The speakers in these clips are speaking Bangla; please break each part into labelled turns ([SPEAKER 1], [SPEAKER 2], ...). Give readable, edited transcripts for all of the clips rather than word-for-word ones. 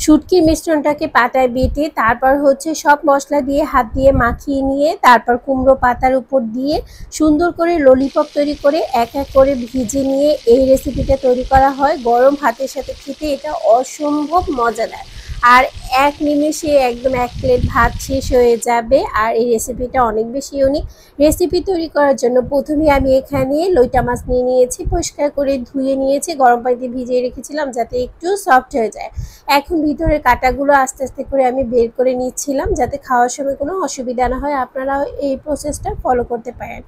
[SPEAKER 1] শুটকির মিশ্রণটাকে পাতায় বেটে তারপর হচ্ছে সব মশলা দিয়ে হাত দিয়ে মাখিয়ে নিয়ে তারপর কুমড়ো পাতার উপর দিয়ে সুন্দর করে ললিপপ তৈরি করে এক এক করে ভিজে নিয়ে এই রেসিপিটা তৈরি করা হয়। গরম ভাতের সাথে খেতে এটা অসম্ভব মজাদার। আর এক নিমেষে একদম এক প্লেট ভাত শেষ হয়ে যাবে। আর এই রেসিপিটা অনেক বেশি ইউনিক। রেসিপি তৈরি করার জন্য প্রথমে আমি এখানে লইটা মাছ নিয়ে নিয়েছি, পরিষ্কার করে ধুয়ে নিয়েছি, গরম পানিতে ভিজিয়ে রেখেছিলাম যাতে একটু সফট হয়ে যায়। এখন ভিতরের কাঁটাগুলো আস্তে আস্তে করে আমি বের করে নিচ্ছিলাম যাতে খাওয়ার সময় কোনো অসুবিধা না হয়। আপনারাও এই প্রসেসটা ফলো করতে পারেন।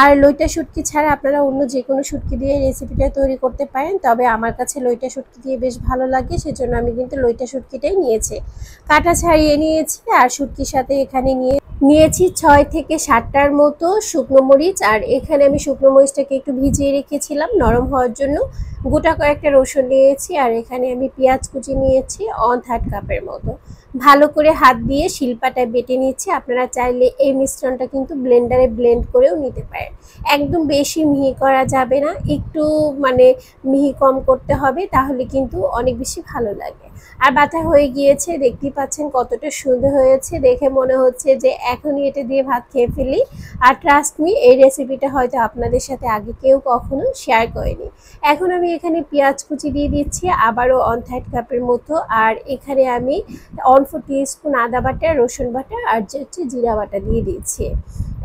[SPEAKER 1] আর লইটা শুটকি ছাড়া আপনারা অন্য যে কোনো শুটকি দিয়ে রেসিপিটা তৈরি করতে পারেন, তবে আমার কাছে লইটা শুটকি দিয়ে বেশ ভালো লাগে, সেজন্য আমি কিন্তু লইটা শুটকিটাই নিয়েছি। কাঁটা ছাড়িয়ে নিয়েছি আর শুটকির সাথে এখানে নিয়েছি 6 থেকে 7টার মতো শুকনো মরিচ। আর এখানে আমি শুকনো মরিচটাকে একটু ভিজিয়ে রেখেছিলাম নরম হওয়ার জন্য। গোটা কয়েকটা রসুন নিয়েছি আর এখানে আমি পেঁয়াজ কুচি নিয়েছি 1/3 কাপের মতো। ভালো করে হাত দিয়ে শিলপাটায় বেটে নিচ্ছি। আপনারা চাইলে এই মিশ্রণটা কিন্তু ব্লেন্ডারে ব্লেন্ড করেও নিতে পারেন। একদম বেশি মিহি করা যাবে না, একটু মানে মিহি কম করতে হবে, তাহলে কিন্তু অনেক বেশি ভালো লাগে। আর বাটা হয়ে গিয়েছে, দেখতেই পাচ্ছেন কতটা সুন্দর হয়েছে। দেখে মনে হচ্ছে যে এখনই এটা দিয়ে ভাত খেয়ে ফেলি। আর ট্রাস্ট মি, এই রেসিপিটা হয়তো আপনাদের সাথে আগে কেউ কখনো শেয়ার করেনি। এখন আমি এখানে পেঁয়াজ কুচি দিয়ে দিচ্ছি আবারও 1/3 কাপের মতো। আর এখানে আমি 1/4 টিস্পুন আদা বাটা, রসুন বাটা আর হচ্ছে জিরা বাটা দিয়ে দিচ্ছি।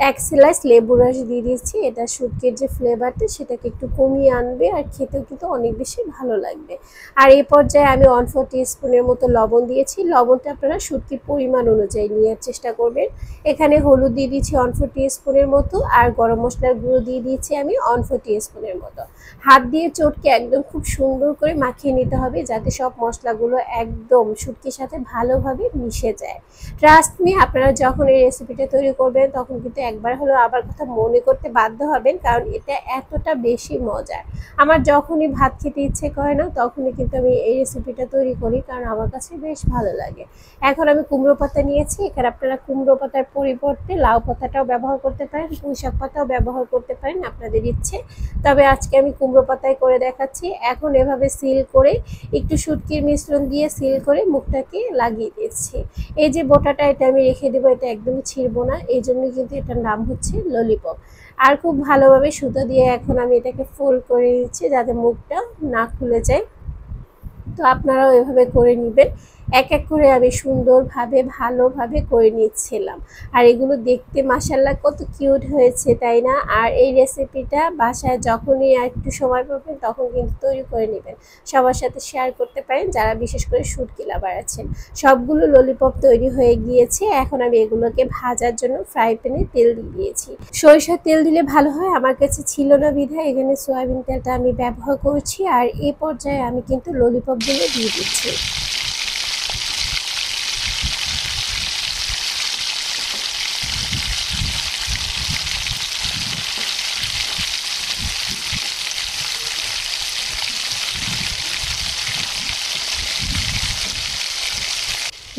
[SPEAKER 1] 1 স্লাইস লেবুর রস দিয়ে দিচ্ছি। এটা শুটকির যে ফ্লেভারটা সেটাকে একটু কমিয়ে আনবে আর খেতেও কিন্তু অনেক বেশি ভালো লাগবে। আর এই পর্যায়ে আমি 1/4 টিস্পুনের মতো লবণ দিয়েছি। লবণটা আপনারা শুটকির পরিমাণ অনুযায়ী নেওয়ার চেষ্টা করবেন। এখানে হলুদ দিয়ে দিচ্ছি 1/4 টিস্পুনের মতো আর গরম মশলার গুঁড়ো দিয়ে দিচ্ছি আমি 1/4 টিস্পুনের মতো। হাত দিয়ে চটকে একদম খুব সুন্দর করে মাখিয়ে নিতে হবে যাতে সব মশলাগুলো একদম শুটকির সাথে ভালোভাবে মিশে যায়। ট্রাস্ট মি, আপনারা যখন এই রেসিপিটা তৈরি করবেন তখন কিন্তু একবার হলেও আবার কথা মনে করতে বাধ্য হবেন, কারণ এটা এতটা বেশি মজার। আমার যখনই ভাত খেতে ইচ্ছে করে না তখনই কিন্তু আমি এই রেসিপিটা তৈরি করি, কারণ আমার কাছে বেশ ভালো লাগে। এখন আমি কুমড়ো পাতা নিয়েছি। এখানে আপনারা কুমড়ো পাতার পরিবর্তে লাউ পাতাটাও ব্যবহার করতে পারেন, পুঁই শাক পাতাও ব্যবহার করতে পারেন, আপনাদের ইচ্ছে। তবে আজকে আমি কুমড়ো পাতায় করে দেখাচ্ছি। এখন এভাবে সিল করে একটু শুটকির মিশ্রণ দিয়ে সিল করে মুখটাকে লাগিয়ে দিচ্ছি। এই যে বোটাটা এটা আমি রেখে দেবো, এটা একদমই ছিঁড়বো না, এই জন্য কিন্তু এটার নাম হচ্ছে ললিপপ। আর খুব ভালোভাবে সুতো দিয়ে এখন আমি এটাকে ফোল্ড করে নিচ্ছি যাতে মুখটা না খুলে যায়। তো আপনারাও এভাবে করে নেবেন। এক এক করে আমি সুন্দরভাবে ভালোভাবে করে নিচ্ছিলাম। আর এগুলো দেখতে মাশাআল্লাহ কত কিউট হয়েছে, তাই না? আর এই রেসিপিটা বাসায় যখনই একটু সময় পাবেন তখন কিন্তু তৈরি করে নেবেন। সবার সাথে শেয়ার করতে পারেন যারা বিশেষ করে শুটকি লাভার আছেন। সবগুলো ললিপপ তৈরি হয়ে গিয়েছে। এখন আমি এগুলোকে ভাজার জন্য ফ্রাই প্যানে তেল দিয়ে দিয়েছি। সরিষার তেল দিলে ভালো হয়, আমার কাছে ছিল না বিধায় এখানে সয়াবিন তেলটা আমি ব্যবহার করছি। আর এই পর্যায়ে আমি কিন্তু ললিপপগুলো দিয়ে দিচ্ছি।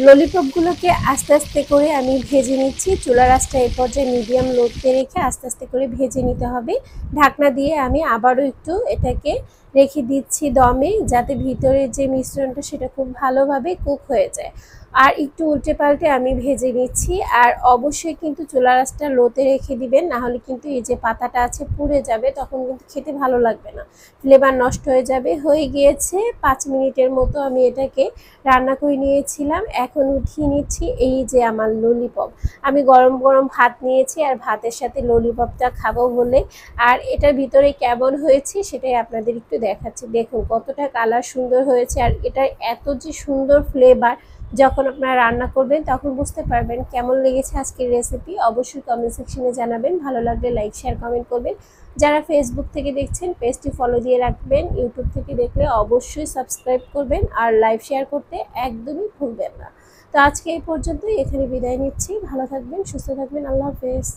[SPEAKER 1] ললিপপগুলোকে আস্তে আস্তে করে আমি ভেজে নিচ্ছি। চুলার আঁচটা এই পর্যায়ে মিডিয়াম লোতে রেখে আস্তে আস্তে করে ভেজে নিতে হবে। ঢাকনা দিয়ে আমি আবারও একটু এটাকে রেখে দিচ্ছি দমে, যাতে ভিতরের যে মিশ্রণটা সেটা খুব ভালোভাবে কুক হয়ে যায়। আর একটু উল্টে পাল্টে আমি ভেজে নিচ্ছি। আর অবশ্যই কিন্তু চুলার আঁচটা লোতে রেখে দিবেন, নাহলে কিন্তু এই যে পাতাটা আছে পুড়ে যাবে, তখন কিন্তু খেতে ভালো লাগবে না, ফ্লেভার নষ্ট হয়ে যাবে। হয়ে গিয়েছে 5 মিনিটের মতো আমি এটাকে রান্না করে নিয়েছিলাম। এখন উঠিয়ে নিচ্ছি। এই যে আমার ললিপপ, আমি গরম গরম ভাত নিয়েছি আর ভাতের সাথে ললিপপটা খাবো বলে। আর এটার ভিতরে কেমন হয়েছে সেটাই আপনাদের একটু দেখাচ্ছি। দেখুন কতটা কালার সুন্দর হয়েছে। আর এটা এত যে সুন্দর ফ্লেভার, যখন আপনারা রান্না করবেন তখন বুঝতে পারবেন। কেমন লেগেছে আজকের রেসিপি অবশ্যই কমেন্ট সেকশনে জানাবেন। ভালো লাগলে লাইক শেয়ার কমেন্ট করবেন। যারা ফেসবুক থেকে দেখছেন পেজটি ফলো দিয়ে রাখবেন। ইউটিউব থেকে দেখলে অবশ্যই সাবস্ক্রাইব করবেন আর লাইভ শেয়ার করতে একদমই ভুলবেন না। তো আজকে এই পর্যন্তই, এখানে বিদায় নিচ্ছি। ভালো থাকবেন, সুস্থ থাকবেন, আল্লাহ হাফেজ।